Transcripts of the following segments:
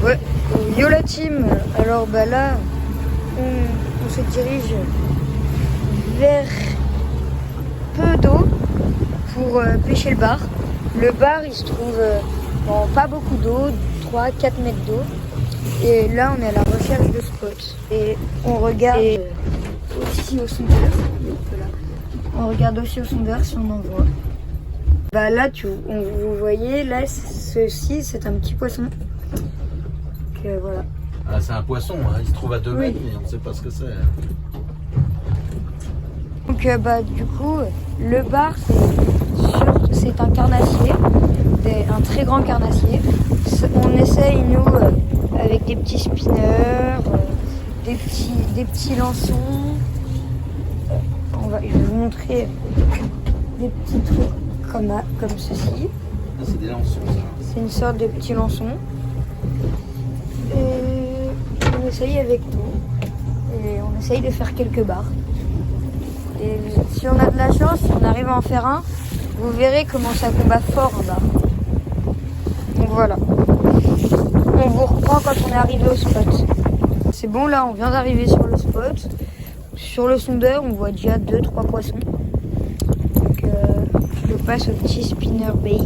Ouais. Yo la team, alors bah là, on se dirige vers peu d'eau pour pêcher le bar. Le bar, il se trouve dans pas beaucoup d'eau, 3-4 mètres d'eau. Et là, on est à la recherche de spots. Et on regarde aussi au sondeur. Voilà. On regarde aussi au sondeur si on en voit. Bah là, vous voyez, là, ceci, c'est un petit poisson. Donc voilà. Ah, c'est un poisson, hein. Il se trouve à 2 mètres, mais on ne sait pas ce que c'est. Donc bah du coup, le bar, c'est un carnassier, un très grand carnassier. On essaye, nous, avec des petits spinners, des petits lançons. Je vais vous montrer des petits trucs comme ceci. Ah, c'est des lançons, ça. C'est une sorte de petit lançon. Et on essaye avec tout. Et on essaye de faire quelques bars. Et si on a de la chance, si on arrive à en faire un, vous verrez comment ça combat fort en bas. Donc voilà. On vous reprend quand on est arrivé au spot. C'est bon, là on vient d'arriver sur le spot. Sur le sondeur, on voit déjà 2-3 poissons. Donc je passe au petit spinner bait.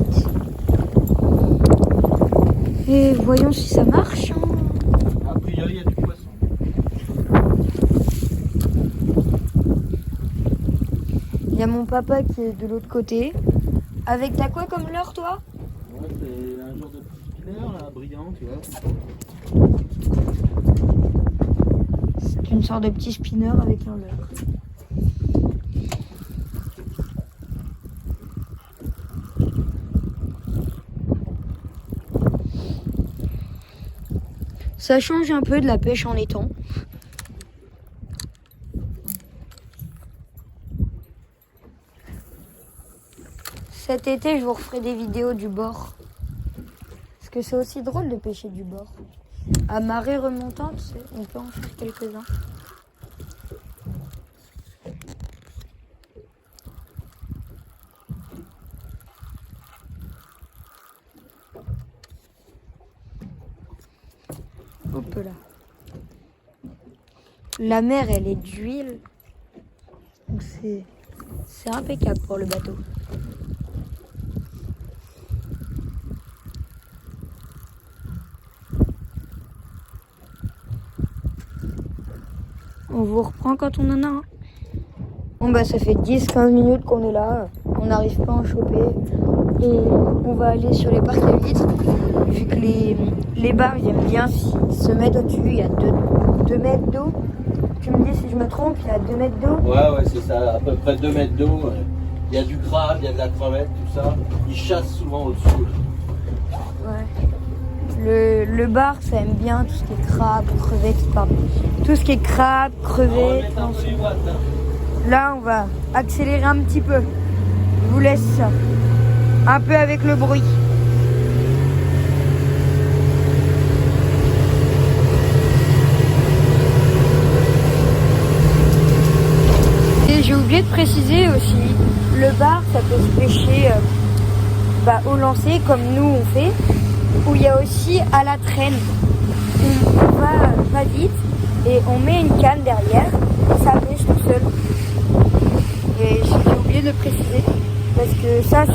Et voyons si ça marche. A priori, il y a du poisson. Il y a mon papa qui est de l'autre côté. Avec t'as quoi comme leurre toi? Ouais, c'est un genre de petit spinner là, brillant, tu vois. C'est une sorte de petit spinner avec un leurre. Ça change un peu de la pêche en étang. Cet été, je vous referai des vidéos du bord. Parce que c'est aussi drôle de pêcher du bord. À marée remontante, on peut en faire quelques-uns. Hop là. La mer, elle est d'huile. Donc c'est impeccable pour le bateau. On vous reprend quand on en a un. Bon bah ça fait 10-15 minutes qu'on est là, on n'arrive pas à en choper. On va aller sur les parcs à huîtres, vu que les bars ils aiment bien se mettre au-dessus, il y a 2 mètres d'eau. Tu me dis si je me trompe, il y a 2 mètres d'eau. Ouais, c'est ça, à peu près 2 mètres d'eau. Il y a du crabe, il y a de la crevette, tout ça. Ils chassent souvent au-dessus. Ouais. Le bar, ça aime bien tout ce qui est crabe, crevettes, pardon. Tout ce qui est crabe, crevettes. Là, on va accélérer un petit peu. Je vous laisse un peu avec le bruit. Et j'ai oublié de préciser aussi, le bar, ça peut se pêcher au lancer comme nous on fait. Où il y a aussi à la traîne. On va pas vite et on met une canne derrière et ça pêche tout seul. Et j'ai oublié de le préciser parce que ça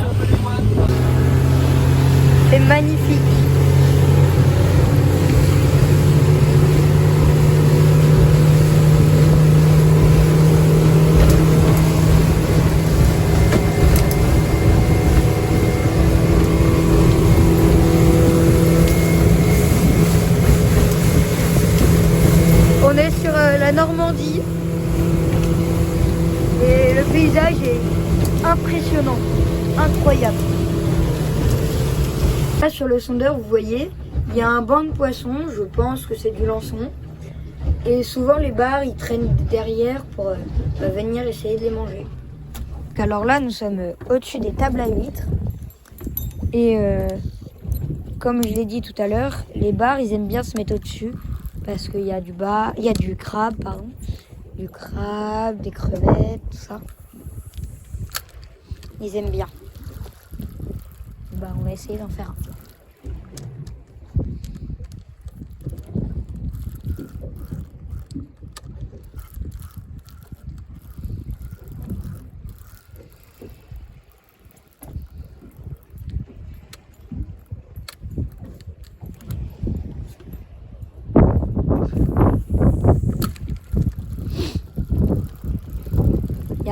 c'est magnifique. On est sur la Normandie et le paysage est impressionnant, incroyable. Là sur le sondeur, vous voyez, il y a un banc de poissons, je pense que c'est du lançon. Et souvent les bars, ils traînent derrière pour venir essayer de les manger. Donc alors là, nous sommes au-dessus des tables à huîtres. Et comme je l'ai dit tout à l'heure, les bars, ils aiment bien se mettre au-dessus. Parce qu'il y a du crabe, pardon. Du crabe, des crevettes, tout ça. Ils aiment bien. Bah, on va essayer d'en faire un.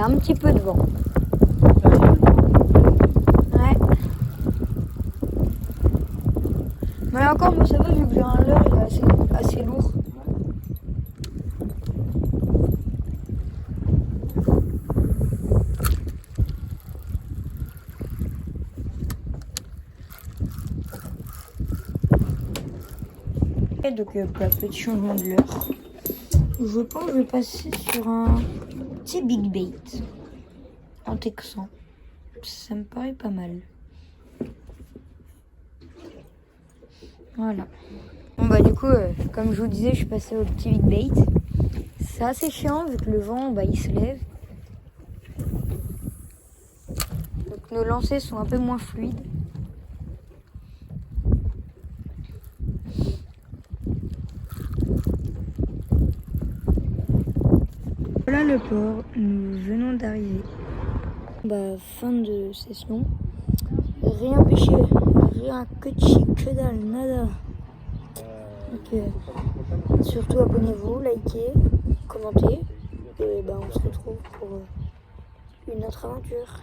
a un petit peu de vent. Ouais. Mais là encore, moi ça va vu que j'ai un leurre, il est assez lourd. Et donc, petit changement de leurre. Je pense que je vais passer sur un petit big bait en texan. Ça me paraît pas mal. Voilà. Bon bah du coup, comme je vous disais, je suis passée au petit big bait. C'est assez chiant vu que le vent, il se lève. Donc nos lancers sont un peu moins fluides. Voilà le port, nous venons d'arriver. Fin de session. Rien pêché, rien que dalle, nada. Donc surtout abonnez-vous, likez, commentez. Et on se retrouve pour une autre aventure.